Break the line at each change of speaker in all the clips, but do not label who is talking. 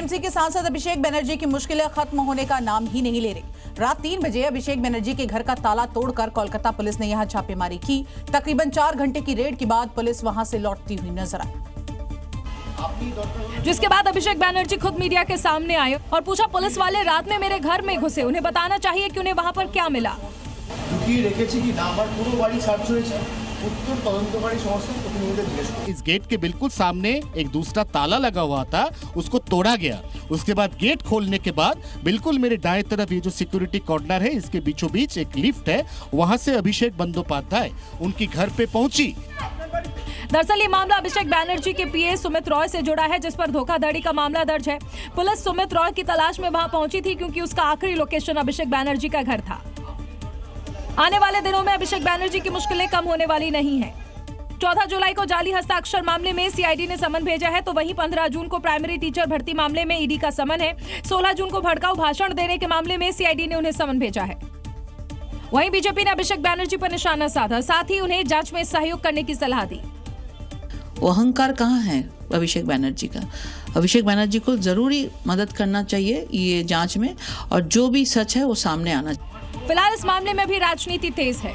TMC के सांसद अभिषेक बनर्जी की मुश्किलें खत्म होने का नाम ही नहीं ले रही। रात 3 बजे अभिषेक बनर्जी के घर का ताला तोड़कर कोलकाता पुलिस ने यहां छापेमारी की। तकरीबन 4 घंटे की रेड के बाद पुलिस वहां से लौटती हुई नजर आई,
जिसके बाद अभिषेक बनर्जी खुद मीडिया के सामने आए और पूछा, पुलिस वाले रात में मेरे घर में घुसे, उन्हें बताना चाहिए कि उन्हें वहां पर क्या मिला।
इस गेट के बिल्कुल सामने एक दूसरा ताला लगा हुआ था, उसको तोड़ा गया। उसके बाद गेट खोलने के बाद बिल्कुल मेरे दाएं तरफ ये जो सिक्योरिटी कॉर्नर है, इसके बीचों बीच एक लिफ्ट है, वहां से अभिषेक बंदोपाध्याय उनकी घर पे पहुंची।
दरअसल ये मामला अभिषेक बनर्जी के पीए सुमित रॉय से जुड़ा है, जिस पर धोखाधड़ी का मामला दर्ज है। पुलिस सुमित रॉय की तलाश में वहां पहुंची थी क्योंकि उसका आखिरी लोकेशन अभिषेक बनर्जी का घर था। आने वाले दिनों में अभिषेक बनर्जी की मुश्किलें कम होने वाली नहीं है। 14 जुलाई को जाली हस्ताक्षर मामले में सीआईडी ने समन भेजा है, तो वहीं 15 जून को प्राइमरी टीचर भर्ती मामले में ईडी का समन है। 16 जून को भड़काऊ भाषण देने के मामले में सीआईडी ने उन्हें समन भेजा है। वहीं बीजेपी ने अभिषेक बनर्जी पर निशाना साधा, साथ ही उन्हें जांच में सहयोग करने की सलाह दी।
वो अहंकार कहाँ है अभिषेक बनर्जी का? अभिषेक बनर्जी को जरूरी मदद करना चाहिए ये जांच में, और जो भी सच है वो सामने आना चाहिए।
फिलहाल इस मामले में भी राजनीति तेज है।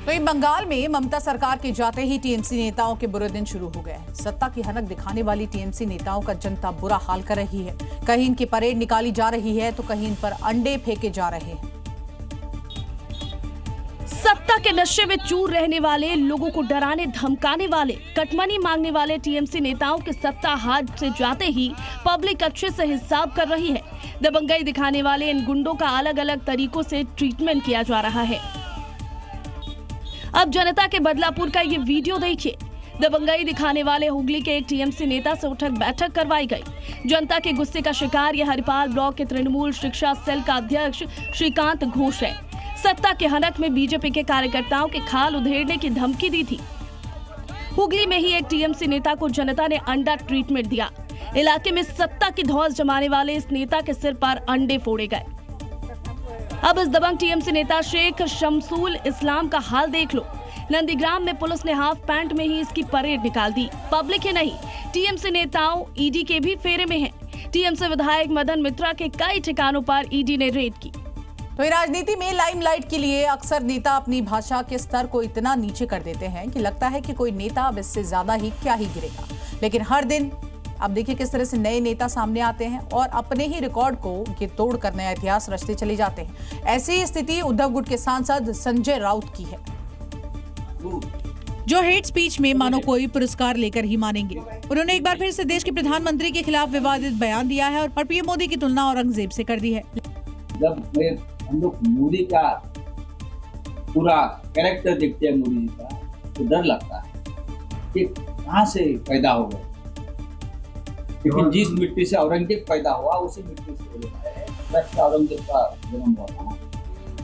तो बंगाल में ममता सरकार के जाते ही टीएमसी नेताओं के बुरे दिन शुरू हो गए हैं। सत्ता की हनक दिखाने वाली टीएमसी नेताओं का जनता बुरा हाल कर रही है। कहीं इनकी परेड निकाली जा रही है, तो कहीं इन पर अंडे फेंके जा रहे हैं।
सत्ता के नशे में चूर रहने वाले, लोगों को डराने धमकाने वाले, कटमनी मांगने वाले टीएमसी नेताओं के सत्ता हाथ से जाते ही पब्लिक अच्छे से हिसाब कर रही है। दबंगई दिखाने वाले इन गुंडों का अलग अलग तरीकों से ट्रीटमेंट किया जा रहा है। अब जनता के बदलापुर का ये वीडियो देखिए। दबंगई दिखाने वाले हुगली के एक टीएमसी नेता से उठक बैठक करवाई गई। जनता के गुस्से का शिकार यह हरिपाल ब्लॉक के तृणमूल शिक्षा सेल का अध्यक्ष श्रीकांत घोष है। सत्ता के हनक में बीजेपी के कार्यकर्ताओं के खाल उधेड़ने की धमकी दी थी। हुगली में ही एक टीएमसी नेता को जनता ने अंडा ट्रीटमेंट दिया। इलाके में सत्ता की धौंस जमाने वाले इस नेता के सिर पर अंडे फोड़े गए। अब इस दबंग टीएमसी नेता शेख शमसूल इस्लाम का हाल देख लो। नंदीग्राम में पुलिस ने हाफ पैंट में ही इसकी परेड निकाल दी। पब्लिक ही नहीं, टीएमसी नेताओं ईडी के भी फेरे में हैं। टीएमसी विधायक मदन मित्रा के कई ठिकानों पर ईडी ने रेड की।
तो राजनीति में लाइमलाइट के लिए अक्सर नेता अपनी भाषा के स्तर को इतना नीचे कर देते हैं कि लगता है कि कोई नेता अब इससे ज्यादा ही क्या ही गिरेगा। लेकिन हर दिन अब देखिए किस तरह से नए नेता सामने आते हैं और अपने ही रिकॉर्ड को ये तोड़ कर नया इतिहास रचते चले जाते हैं। ऐसी ही स्थिति उद्धव गुट के सांसद संजय राउत की है, जो हेट स्पीच में मानो कोई पुरस्कार लेकर ही मानेंगे। उन्होंने एक बार फिर से देश के प्रधानमंत्री के खिलाफ विवादित बयान दिया है और पीएम मोदी की तुलना औरंगजेब से कर दी है।
जब हम लोग मोदी का पूरा कैरेक्टर देखते हैं, मोदी जी का, तो डर लगता है कि कहाँ से पैदा हो गए। लेकिन जिस मिट्टी से औरंगजेब पैदा हुआ, उसी मिट्टी से औरंगजेब का जन्म हुआ था।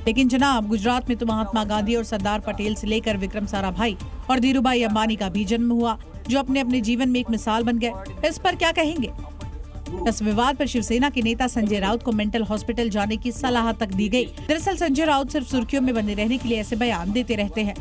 लेकिन जनाब, गुजरात में तो महात्मा गांधी और सरदार पटेल से लेकर विक्रम साराभाई और धीरूभाई अंबानी का भी जन्म हुआ, जो अपने अपने जीवन में एक मिसाल बन गए। इस पर क्या कहेंगे? इस विवाद पर शिवसेना के नेता संजय राउत को मेंटल हॉस्पिटल जाने की सलाह तक दी गई। दरअसल संजय राउत सिर्फ सुर्खियों में बने रहने के लिए ऐसे बयान देते रहते हैं।